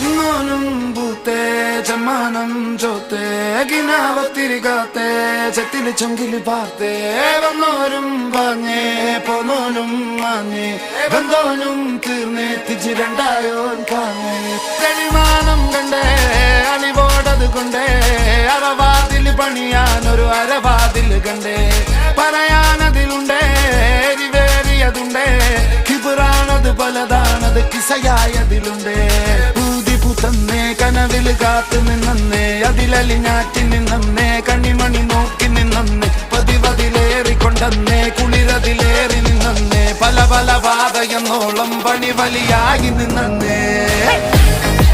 നോനും പൂത്തേ ചമ്മാനം ചോത്തേ കിനാവത്തിരികാത്തേ ചെത്തില് ചൊങ്കില് പാർത്തേ വന്നോരും പാഞ്ഞേ പോന്നോനും മാഞ്ഞേ ബന്ധോനും തീർന്നേ തിരിച്ച് രണ്ടായോൻ കാഞ്ഞേ തെളിമാനം കണ്ടേ അളിവോടത് കൊണ്ടേ അറവാതില് പണിയാനൊരു അരവാതില് കണ്ടേ പറയാനതിലുണ്ടേ എരിവേറിയതുണ്ടേ കിബിറാണത് പലതാണത് കിസയായതിലുണ്ടേ തന്നെ കനവില് കാത്തു നിന്നേ അതിലലിഞ്ഞാറ്റി നിന്നേ കണ്ണിമണി നോക്കി നിന്നേ പതിവതിലേറിക്കൊണ്ടേ കുളിരതിലേറി നിന്നേ പല പല പാതയെന്നോളം പണി വലിയായി നിന്നേ